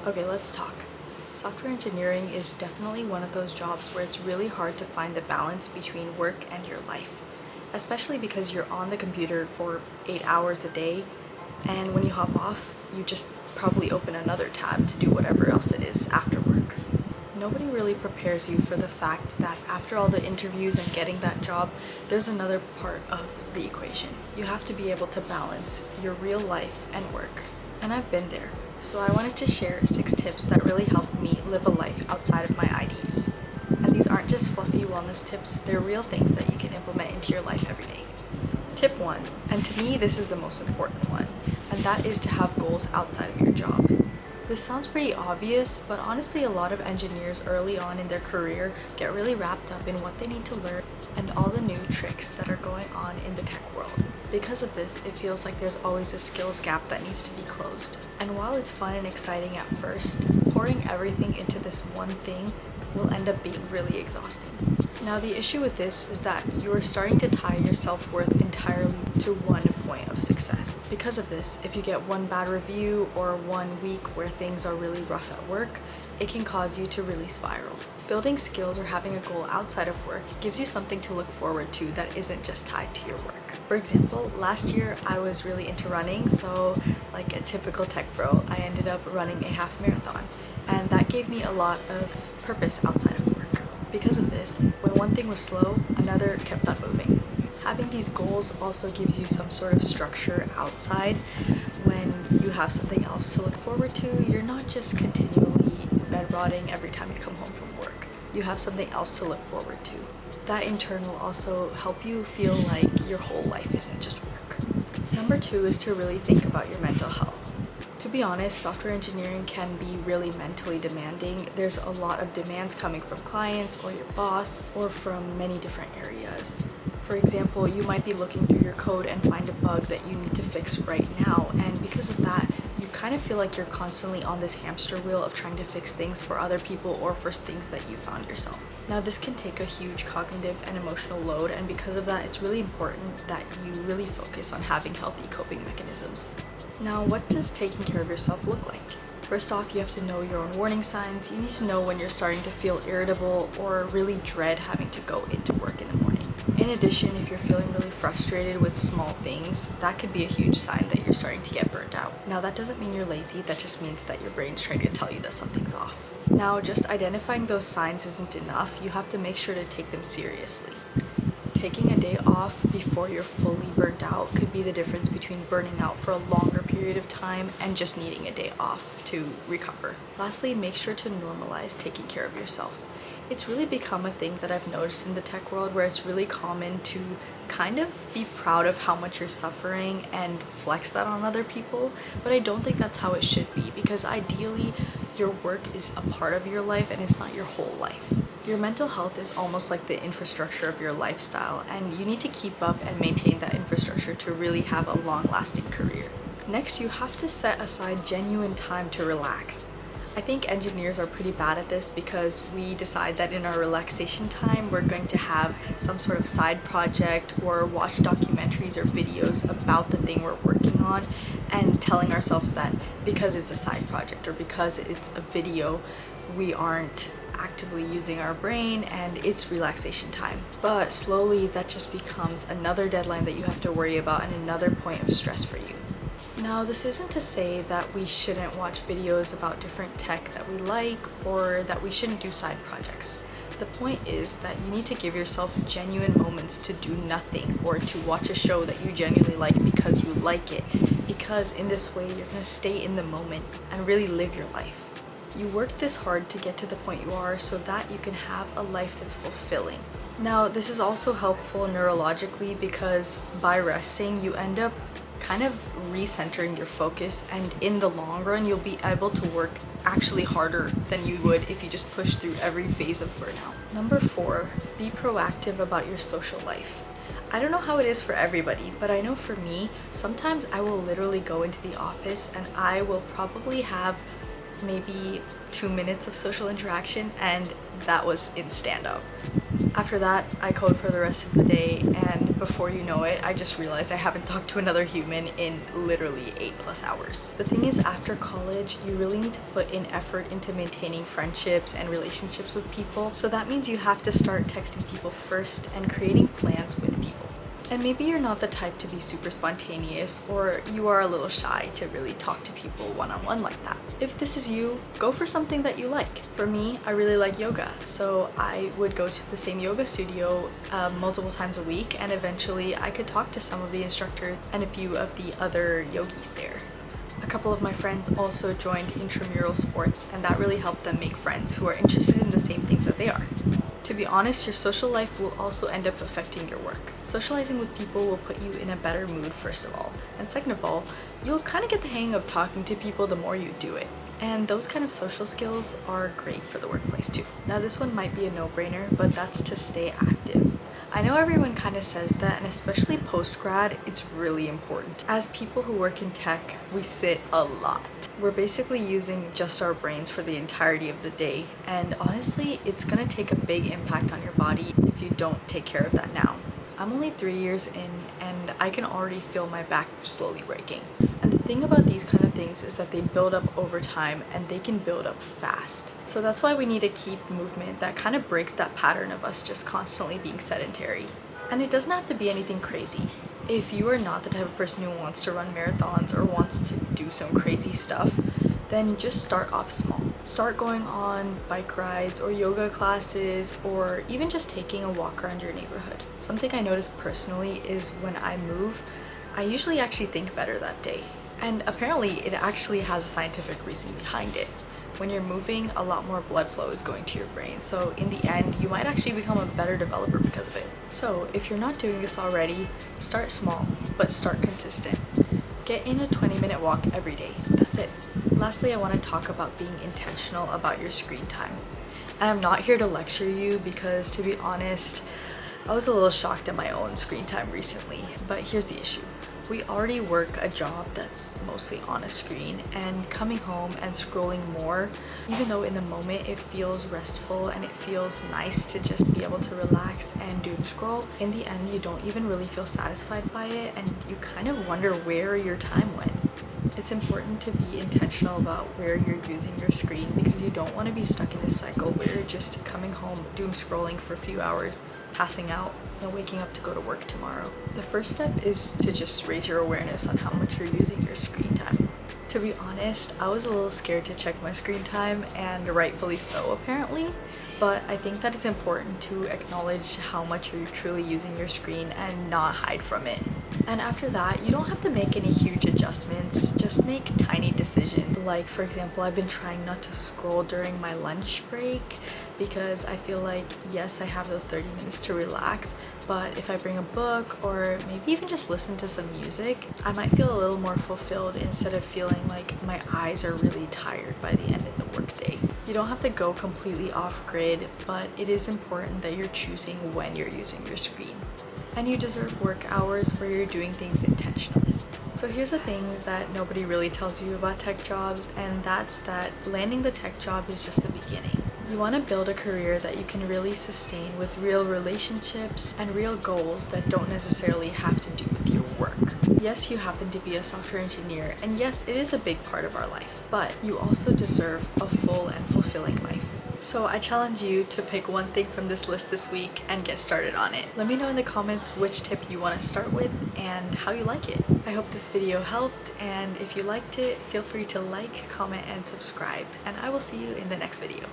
Okay, let's talk. Software engineering is definitely one of those jobs where it's really hard to find the balance between work and your life, especially because you're on the computer for 8 hours a day, and when you hop off, you just probably open another tab to do whatever else it is after work. Nobody really prepares you for the fact that after all the interviews and getting that job, there's another part of the equation. You have to be able to balance your real life and work. And I've been there. So I wanted to share 6 tips that really helped me live a life outside of my IDE. And these aren't just fluffy wellness tips, they're real things that you can implement into your life every day. Tip 1, and to me this is the most important one, and that is to have goals outside of your job. This sounds pretty obvious, but honestly a lot of engineers early on in their career get really wrapped up in what they need to learn and all the new tricks that are going on in the tech world. Because of this, it feels like there's always a skills gap that needs to be closed. And while it's fun and exciting at first, pouring everything into this one thing will end up being really exhausting. Now the issue with this is that you are starting to tie your self-worth entirely to one point of success. Because of this, if you get one bad review or one week where things are really rough at work, it can cause you to really spiral. Building skills or having a goal outside of work gives you something to look forward to that isn't just tied to your work. For example, last year I was really into running, so like a typical tech bro, I ended up running a half marathon, and that gave me a lot of purpose outside of work. Because of this, when one thing was slow, another kept on moving. Having these goals also gives you some sort of structure outside. When you have something else to look forward to, you're not just continually bed rotting every time you come home from work. You have something else to look forward to. That in turn will also help you feel like your whole life isn't just work. Number 2 is to really think about your mental health. To be honest, software engineering can be really mentally demanding. There's a lot of demands coming from clients or your boss or from many different areas. For example, you might be looking through your code and find a bug that you need to fix right now, and because of that, you kind of feel like you're constantly on this hamster wheel of trying to fix things for other people or for things that you found yourself. Now this can take a huge cognitive and emotional load, and because of that, it's really important that you really focus on having healthy coping mechanisms. Now, what does taking care of yourself look like? First off, you have to know your own warning signs. You need to know when you're starting to feel irritable or really dread having to go into work in the morning. In addition, if you're feeling really frustrated with small things, that could be a huge sign that you're starting to get burnt out. Now, that doesn't mean you're lazy, that just means that your brain's trying to tell you that something's off. Now, just identifying those signs isn't enough. You have to make sure to take them seriously. Taking a day off before you're fully burnt out could be the difference between burning out for a longer period of time and just needing a day off to recover. Lastly, make sure to normalize taking care of yourself. It's really become a thing that I've noticed in the tech world where it's really common to kind of be proud of how much you're suffering and flex that on other people, but I don't think that's how it should be, because ideally your work is a part of your life and it's not your whole life. Your mental health is almost like the infrastructure of your lifestyle, and you need to keep up and maintain that infrastructure to really have a long-lasting career. Next, you have to set aside genuine time to relax. I think engineers are pretty bad at this because we decide that in our relaxation time we're going to have some sort of side project or watch documentaries or videos about the thing we're working on, and telling ourselves that because it's a side project or because it's a video, we aren't actively using our brain and it's relaxation time. But slowly that just becomes another deadline that you have to worry about and another point of stress for you. Now, this isn't to say that we shouldn't watch videos about different tech that we like or that we shouldn't do side projects. The point is that you need to give yourself genuine moments to do nothing or to watch a show that you genuinely like because you like it, because in this way you're going to stay in the moment and really live your life. You work this hard to get to the point you are so that you can have a life that's fulfilling. Now, this is also helpful neurologically because by resting, you end up kind of recentering your focus, and in the long run, you'll be able to work actually harder than you would if you just push through every phase of burnout. Number 4, be proactive about your social life. I don't know how it is for everybody, but I know for me, sometimes I will literally go into the office and I will probably have maybe 2 minutes of social interaction, and that was in stand-up. After that, I code for the rest of the day, and before you know it, I just realized I haven't talked to another human in literally 8+ hours. The thing is, after college, you really need to put in effort into maintaining friendships and relationships with people, so that means you have to start texting people first and creating plans with people. And maybe you're not the type to be super spontaneous, or you are a little shy to really talk to people one-on-one like that. If this is you, go for something that you like. For me, I really like yoga, so I would go to the same yoga studio multiple times a week, and eventually I could talk to some of the instructors and a few of the other yogis there. A couple of my friends also joined intramural sports, and that really helped them make friends who are interested in the same things that they are. To be honest, your social life will also end up affecting your work. Socializing with people will put you in a better mood, first of all. And second of all, you'll kind of get the hang of talking to people the more you do it. And those kind of social skills are great for the workplace too. Now this one might be a no-brainer, but that's to stay active. I know everyone kind of says that, and especially post-grad, it's really important. As people who work in tech, we sit a lot. We're basically using just our brains for the entirety of the day, and honestly, it's gonna take a big impact on your body if you don't take care of that now. I'm only 3 years in, and I can already feel my back slowly breaking. And the thing about these kind of things is that they build up over time, and they can build up fast. So that's why we need to keep movement that kind of breaks that pattern of us just constantly being sedentary. And it doesn't have to be anything crazy. If you are not the type of person who wants to run marathons or wants to do some crazy stuff, then just start off small. Start going on bike rides or yoga classes, or even just taking a walk around your neighborhood. Something I noticed personally is when I move, I usually actually think better that day. And apparently it actually has a scientific reason behind it. When you're moving, a lot more blood flow is going to your brain, so in the end, you might actually become a better developer because of it. So if you're not doing this already, start small, but start consistent. Get in a 20-minute walk every day. That's it. Lastly, I want to talk about being intentional about your screen time. And I'm not here to lecture you because, to be honest, I was a little shocked at my own screen time recently, but here's the issue. We already work a job that's mostly on a screen, and coming home and scrolling more, even though in the moment it feels restful and it feels nice to just be able to relax and doom scroll, in the end you don't even really feel satisfied by it, and you kind of wonder where your time went. It's important to be intentional about where you're using your screen, because you don't want to be stuck in this cycle where you're just coming home, doom scrolling for a few hours, passing out, and waking up to go to work tomorrow. The first step is to just raise your awareness on how much you're using your screen time. To be honest, I was a little scared to check my screen time, and rightfully so apparently, but I think that it's important to acknowledge how much you're truly using your screen and not hide from it. And after that, you don't have to make any huge adjustments, just make tiny decisions. Like, for example, I've been trying not to scroll during my lunch break because I feel like, yes, I have those 30 minutes to relax, but if I bring a book or maybe even just listen to some music, I might feel a little more fulfilled instead of feeling like my eyes are really tired by the end of the workday. You don't have to go completely off grid, but it is important that you're choosing when you're using your screen. And you deserve work hours where you're doing things intentionally. So here's the thing that nobody really tells you about tech jobs, and that's that landing the tech job is just the beginning. You want to build a career that you can really sustain with real relationships and real goals that don't necessarily have to do with your work. Yes, you happen to be a software engineer, and yes, it is a big part of our life, but you also deserve a full and fulfilling life. So I challenge you to pick one thing from this list this week and get started on it. Let me know in the comments which tip you want to start with and how you like it. I hope this video helped, and if you liked it, feel free to like, comment, and subscribe, and I will see you in the next video.